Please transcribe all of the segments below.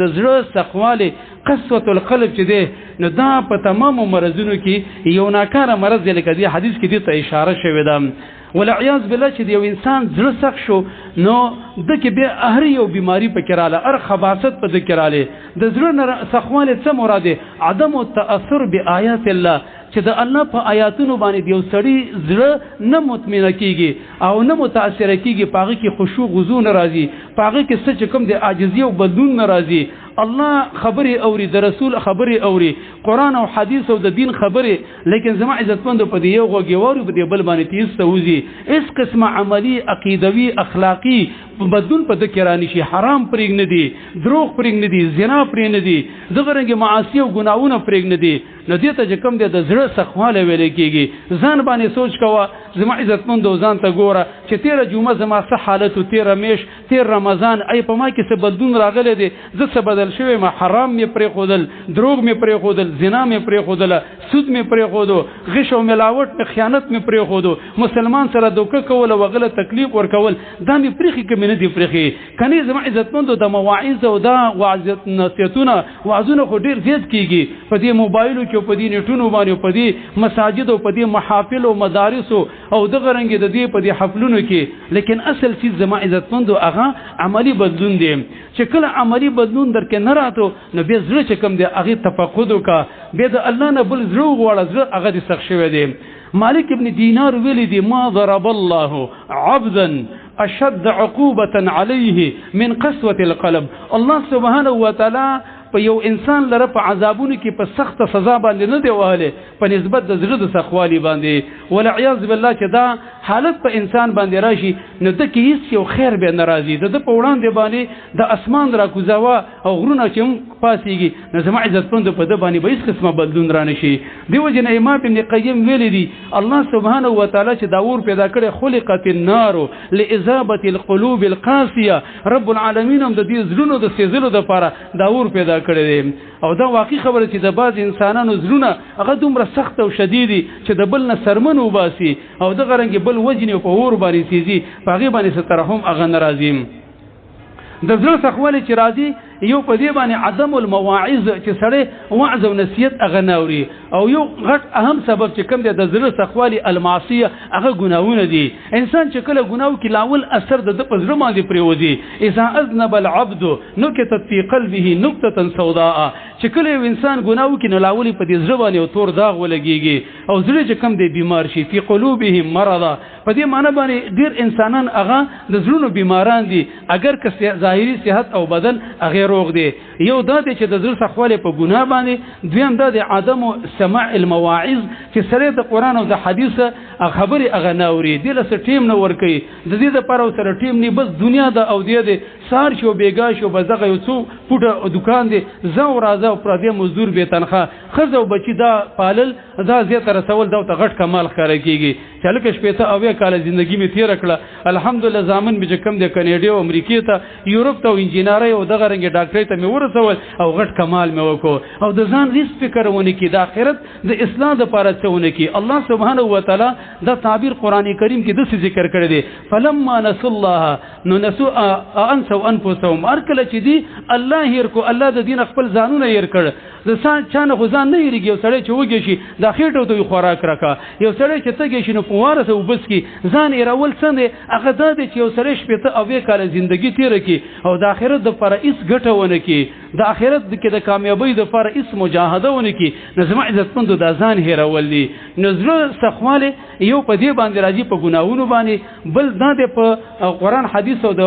د زړه سقواله قسوة القلب چې دی نو دا په تمامو مرضونو کې یو ناکاره مرض دی، لکه دې حدیث کې دې ته اشاره شوې ده. والعیاذ بالله چې یو انسان زړه سخت شو نو د کې بیا هر یو بیماری پکې رااله، هر خباثت په ذکر رااله. د زړه سقواله څه مراد دی؟ عدم التاثر بآیات الله، چې د الله په آیاتونو باندې یو سړی زړه نه مطمئن کیږي او نه متاثر کیږي، پاغه کې خشوع غضو ناراضي، پاغه کې څه کوم د عاجزی او بدلون ناراضي. الله خبري اوري، د رسول خبري اوري، قران او حديث او د دین خبري، لیکن زما عزتمند په دې یو غوږیواري په دې بل باندې تیز توزي اس قسمه عملی عقیدوي اخلاقی بدلون په ذکر رانی شي. حرام پرېګ نه دي، دروغ پرېګ نه دي، زنا پرېګ نه دي، دغرنګ معاصی او ګناونه پرېګ نه دي. نو دې ته چې کوم دې د زړه سخواله ویل کېږي، ځان باندې سوچ کوه زما عزتمند او ځان ته ګوره چې 13 جمعه زما څه حالت او 13 میش 13 رمضان ای په ما کې څه بدلون راغلی دی، زه څه بدل شوی ما، حرام مې پرې خودل، دروغ مې پرې خودل، زنا مې پرې خودل، سود مې پرې خودو، غش او ملاوت مې خیانت مې پرې خودو، مسلمان سره دوکه کول او غلط تکلیف ورکول دا مې پرېخي کې نه دی پرېخي. کني زما عزتمند د مواعظ او دا واعظ نصیحتونه وعظونه خو ډیر زیات کیږي په دې موبایلو کې، په دې نټونو باندې، په دې مساجد او په دې محافل او مدارس او دغه رنګ د دې په دې حفلونو کې، لیکن اصل چیز زما عزتمند هغه عملی بدلون دی. چې کله عملی بدلون درکې نه راتو نو بیا زړه چې کوم دی هغه تفقد وکا، بیا د الله نه بل زړه غواړه، زړه هغه دې سخت شوی دی. مالک ابن دینار ویلی دی ما ضرب الله عبدا اشد عقوبة عليه من قسوة القلب. الله سبحانه وتعالى په یو انسان لره په عذابونو کې په سخت سزا باندې نه دی وهله په نسبت د زړه د سخوالي باندې. والعیاذ بالله چې دا حالت په انسان باندې راشي نو د کې هیڅ یو خیر به ناراضي د په وړاندې باندې د اسمان را کوزاوه او غرونه چې پاسيږي نو زما عزتمند په د باندې به هیڅ قسمه بدلون را نشي. دیو جن امام ابن قیم ویل دي الله سبحانه وتعالى چې دا اور پیدا کړي خلقت النار لاذابه القلوب القاسيه، رب العالمین هم د دې زړونو د سيزلو د لپاره دا اور پیدا کړی دی. او دا واقعي خبره چې د بعض انسانانو زړونه هغه دومره سخت او شدیدي چې د بل نه سرمن وباسي او دغه رنګ بل وجنې په اور باندې سيزي هغه باندې سترحم هغه ناراضي. د زړه سخواله چې راځي یو په دې باندې عدم المواعظ چې سړی وعظ او نصیحت هغه ناوري، او یو غټ اهم سبب چې کوم دی د زړه سخواله المعصیه هغه ګناونه دي. انسان چې کله ګناو کې لاول اثر د په زړه باندې پریوځي. اذا اذنب العبد نكتت في قلبه نكته سوداء، چې کله انسان ګناو کې نلاولي په دې زړه باندې تور داغ ولګيږي او زړه چې کوم دی بیمار شي. في قلوبهم مرض، په دې معنی باندې ډیر انسانان هغه د زړونو بیماران دي، اگر که ظاهري صحت او بدن هغه روغ دي. یو دا چې د زړه سخواله په ګناه باندې، دویم دا د عدم سماع المواعظ چې سره د قران او د حدیث خبري هغه ناوري دي، له ټیم نه ور کوي د دې لپاره سره ټیم نه بس دنیا د او دې سار شو بیګا شو بزغه یو څو پټه دکان دي زو راځه او پر دې مزدور به تنخواه خزه او بچی دا پالل دا زیات رسول دا ته غټ کمال خره کیږي. چاله کې شپته اوې کال ژوندۍ می تیر کړه الحمدلله، زامن به کم د کنیډا او امریکا ته یورپ ته انجینري او دغه رنګ ډاکټري ته مې ورسول او غټ کمال مې وکړو. او د ځان ریس فکرونه کې د آخرت د اصلاح لپاره څونه کې الله سبحانه و تعالی دا تعبیر قران کریم کې د ذکر کړی دی. فلما نسوا الله نو نسوا انسوا انفسهم، ارکل چې دی الله هیر کو، الله د دین خپل ځانونه هیر کړ. د چانه غزان نه یریږي، یو سړی چې وږي شي د خېټو ته خوراک راکا، یو سړی چې تګي شي نو په وارثه وبس کی ځان ایرول څنګه هغه د چې یو سړی شپته اوې کال ژوندۍ تیر کی او د آخرت د پر اس ګټونه کی، د آخرت کې د کامیابی د پر اس مجاهده ونه کی. نظم عزتمند د ځان هیرول دي. نظر سخواله یو په دې باندې راځي په ګناوونو باندې، بل د په قران حدیث او د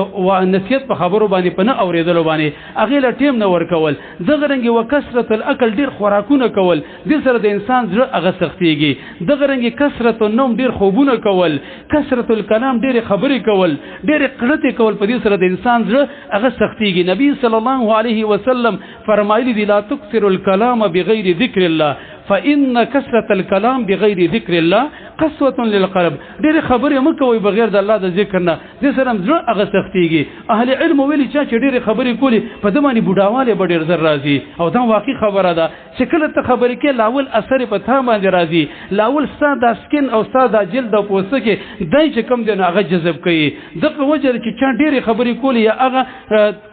نصیحت په خبرو باندې په نه اوریدلو باندې هغه له ټیم نه ورکول. دغه رنګ وکثرت الاکل ډیر خوراکونه کول د سره د انسان زړه هغه سختيږي. دغه رنګ کثرت النوم ډیر خوبونه کول، کثرت الکلام ډیر خبرې کول، ډیر قړتې کول په دې سره د انسان زړه هغه سختيږي. نبی صلی الله علیه وسلم فرمایلی دی لا تکثر الكلام بغیر ذکر الله فإن كثرة الكلام بغیر ذکر الله قسوة للقلب. ډېر خبرې مه کوئ بغیر د الله د ذکر نه، دې سره زړه هغه سختېږي. اهل علم ویلي چې ډېرې خبرې کولې په ده باندې بوډاوالی به ډېر زر راځي، او دا واقعي خبره ده چې کله ته خبرې کې لاول اثر په تا باندې راځي، لاول ستا دا سکن او ستا دا جلد او پوستکې دی چې کوم دی نو هغه جذب کوي. دغه وجه چې چا ډېرې خبرې کولې یا هغه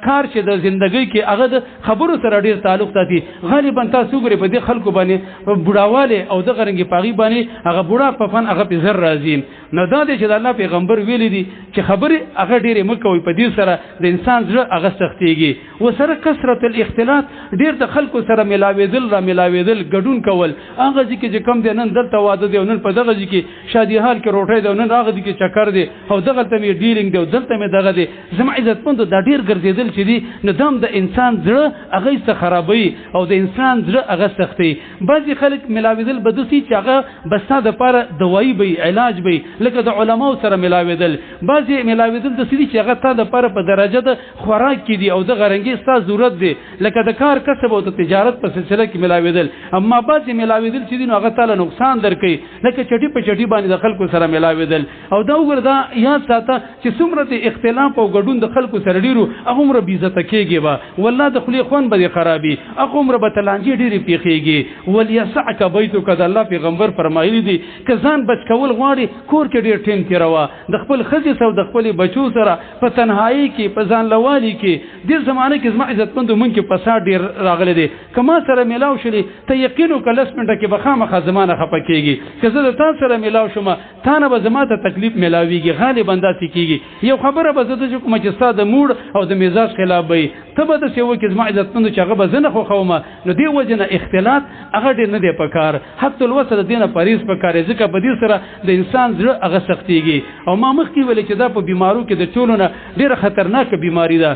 کار چې د زندګۍ کې هغه د خبرو سره ډېر تعلق ساتي، غالبا تاسو ګورئ په دې خلکو باندې بوډاوالی او دغه رنګې په هغې باندې هغه بوډا په فن هغه پې زر راځي. نو دا دی چې د الله پیغمبر ویلی دي چې خبرې هغه ډېرې مه کوئ، په دې سره د انسان زړه هغه سختېږي. وسره کثرت الاختلاط، ډېر د خلکو سره ملاوېدل را ملاوېدل، ګډون کول. هغه ځای کې چې کم دی نن دلته واده دی او نن په دغه ځای کې شادي حال کې روټۍ دی او نن هغه ځای کې چکر دی او دغلته مې ډیلینګ دی او دلته مې دغه دی. زما عزتمندو دا ډېر ګرځېدل چې دي نو دا هم د انسان زړه هغه څه خرابوي او د انسان زړه هغه سختوي. بعضې خلک ملاوېدل به داسې چې هغه به ستا دپاره دوایي به علاج به لکه د علماو سره ملاوېدل. بعضې ملاوېدل داسې دي چې هغه تا دپاره په درجه د خوراک کې دي او دغه رنګې ستا ضرورت دی لکه د کار کسب او د تجارت په سلسله کې ملاوېدل. اما بعضې ملاوېدل چې دي نو هغه تاله نقصان درکوي لکه چټي په چټي باندې د خلکو سره ملاوېدل. او دا وګوره دا یاد ساته چې څومره د اختلاف او ګډون د خلکو سره ډېرو هغومره بېعزته کېږي به والله د خولې خوند به دې خرابي، هغومره به تلانجې ډېرې پېښېږي. ولیسعک بیتک د الله پیغمبر فرمایلی دي که ځان بچ کول غواړي کور کې ډېر ټیم تېروه، د خپل ښځې سره د خپلې بچو سره په تنهایي کې په ځان لوالي کې. دې زمانه کې زما عزتمندو مونږ کې فساد ډېر راغلی دی. که ما سره میلاو شلې ته یقین وکړه لس منټه کې به خامخا زما نه خفه کېږي. که زه د تا سره میلاو شم تا نه به زما ته تکلیف میلاویږي، غالبا داسې کېږي. یو خبره به زه داسې کومه چې ستا د موډ او د مزاج خلاف به وي، ته به داسې وکړې زما عزتمندو چې هغه به زه نه خوښوم. نو دې وجې نه اختلاط هغه ډېر نه دی په کار. حتی الوسه د دې نه پرهیز په کار دی ځکه په دې سره د انسان زړه هغه سختېږي. او ما مخکې ویلې چې دا په بیمارو کې د ټولو نه ډېره خطرناکه بیماري ده.